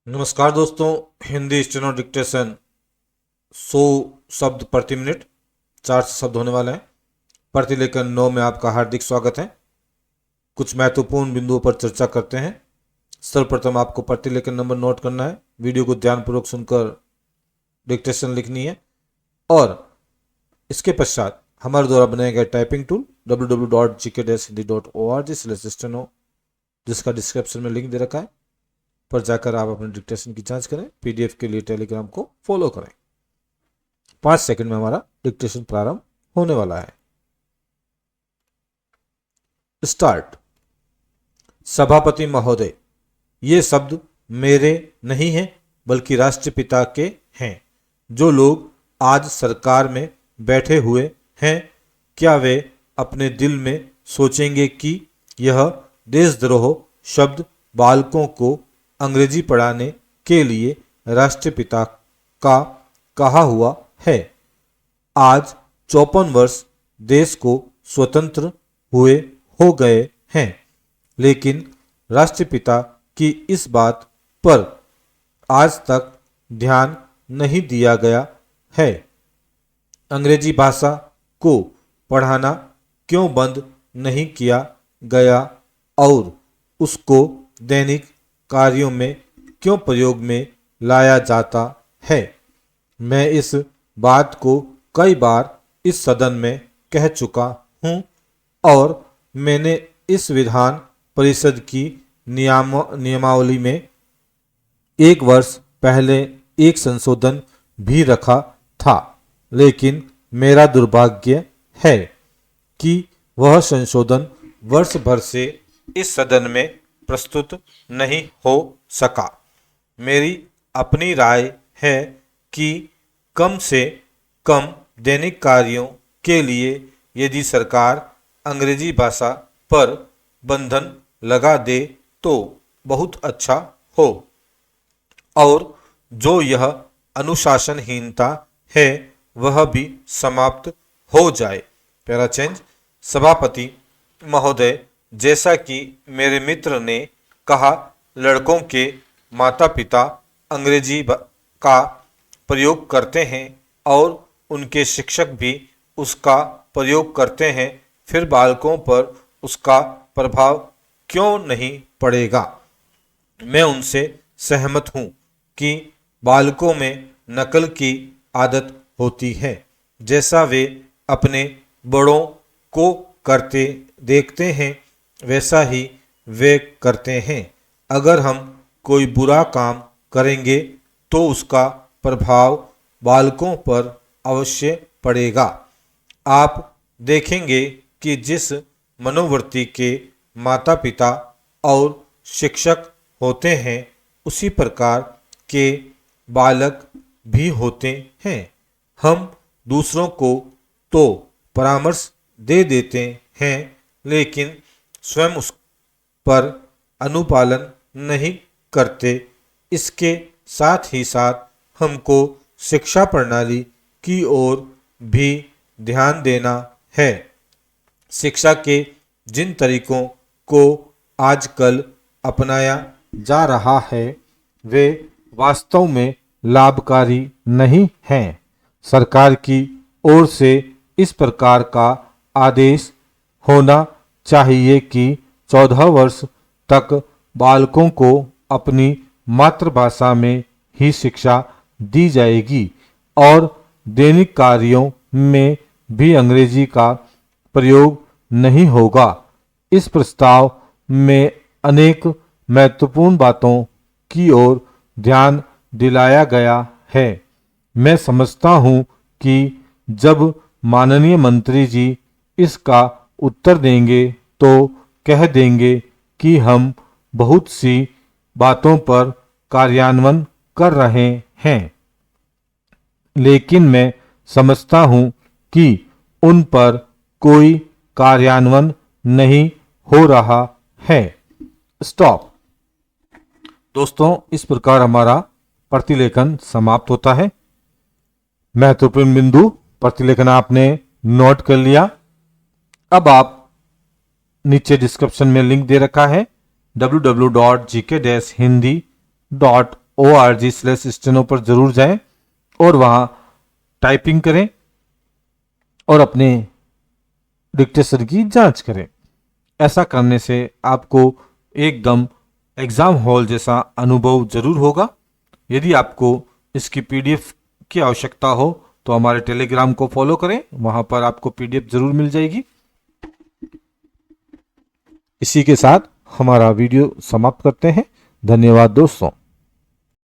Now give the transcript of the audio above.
नमस्कार दोस्तों। Hindi steno dictation 100 शब्द प्रति मिनट 400 शब्द होने वाले हैं। प्रतिलेखन 9 में आपका हार्दिक स्वागत है। कुछ महत्वपूर्ण बिंदुओं पर चर्चा करते हैं। सर्वप्रथम आपको प्रतिलेखन नंबर नोट करना है, वीडियो को ध्यानपूर्वक सुनकर डिक्टेशन लिखनी है और इसके पश्चात हमारे द्वारा बनाया गया टाइपिंग टूल www.gk-hindi.org/steno जिसका डिस्क्रिप्शन में लिंक दे रखा है पर जाकर आप अपने डिक्टेशन की जांच करें। पीडीएफ के लिए टेलीग्राम को फॉलो करें। 5 सेकंड में हमारा डिक्टेशन प्रारंभ होने वाला है। स्टार्ट। सभापति महोदय, ये शब्द मेरे नहीं हैं बल्कि राष्ट्रपिता के हैं। जो लोग आज सरकार में बैठे हुए हैं, क्या वे अपने दिल में सोचेंगे कि यह देशद्रोह शब्द बालकों को अंग्रेजी पढ़ाने के लिए राष्ट्रपिता का कहा हुआ है। आज 54 वर्ष देश को स्वतंत्र हुए हो गए हैं, लेकिन राष्ट्रपिता की इस बात पर आज तक ध्यान नहीं दिया गया है। अंग्रेजी भाषा को पढ़ाना क्यों बंद नहीं किया गया और उसको दैनिक कार्यों में क्यों प्रयोग में लाया जाता है। मैं इस बात को कई बार इस सदन में कह चुका हूं और मैंने इस विधान परिषद की नियमावली में 1 वर्ष पहले एक संशोधन भी रखा था, लेकिन मेरा दुर्भाग्य है कि वह संशोधन वर्ष भर से इस सदन में प्रस्तुत नहीं हो सका। मेरी अपनी राय है कि कम से कम दैनिक कार्यों के लिए यदि सरकार अंग्रेजी भाषा पर बंधन लगा दे तो बहुत अच्छा हो और जो यह अनुशासनहीनता है वह भी समाप्त हो जाए। पहला चेंज। सभापति महोदय, जैसा कि मेरे मित्र ने कहा, लड़कों के माता पिता अंग्रेजी का प्रयोग करते हैं और उनके शिक्षक भी उसका प्रयोग करते हैं, फिर बालकों पर उसका प्रभाव क्यों नहीं पड़ेगा। मैं उनसे सहमत हूँ कि बालकों में नकल की आदत होती है, जैसा वे अपने बड़ों को करते देखते हैं वैसा ही वे करते हैं। अगर हम कोई बुरा काम करेंगे तो उसका प्रभाव बालकों पर अवश्य पड़ेगा। आप देखेंगे कि जिस मनोवृत्ति के माता पिता और शिक्षक होते हैं उसी प्रकार के बालक भी होते हैं। हम दूसरों को तो परामर्श दे देते हैं, लेकिन स्वयं उस पर अनुपालन नहीं करते। इसके साथ ही साथ हमको शिक्षा प्रणाली की ओर भी ध्यान देना है। शिक्षा के जिन तरीकों को आजकल अपनाया जा रहा है वे वास्तव में लाभकारी नहीं हैं। सरकार की ओर से इस प्रकार का आदेश होना चाहिए कि 14 वर्ष तक बालकों को अपनी मातृभाषा में ही शिक्षा दी जाएगी और दैनिक कार्यों में भी अंग्रेजी का प्रयोग नहीं होगा। इस प्रस्ताव में अनेक महत्वपूर्ण बातों की ओर ध्यान दिलाया गया है। मैं समझता हूं कि जब माननीय मंत्री जी इसका उत्तर देंगे तो कह देंगे कि हम बहुत सी बातों पर कार्यान्वयन कर रहे हैं, लेकिन मैं समझता हूं कि उन पर कोई कार्यान्वयन नहीं हो रहा है। स्टॉप। दोस्तों, इस प्रकार हमारा प्रतिलेखन समाप्त होता है। महत्वपूर्ण बिंदु प्रतिलेखन आपने नोट कर लिया। अब आप नीचे डिस्क्रिप्शन में लिंक दे रखा है www.gk-hindi.org www.steno.org/steno पर जरूर जाएं और वहां टाइपिंग करें और अपने डिक्टेशन की जांच करें। ऐसा करने से आपको एकदम एग्जाम हॉल जैसा अनुभव जरूर होगा। यदि आपको इसकी पीडीएफ की आवश्यकता हो तो हमारे टेलीग्राम को फॉलो करें, वहां पर आपको पीडीएफ जरूर मिल जाएगी। इसी के साथ हमारा वीडियो समाप्त करते हैं। धन्यवाद दोस्तों।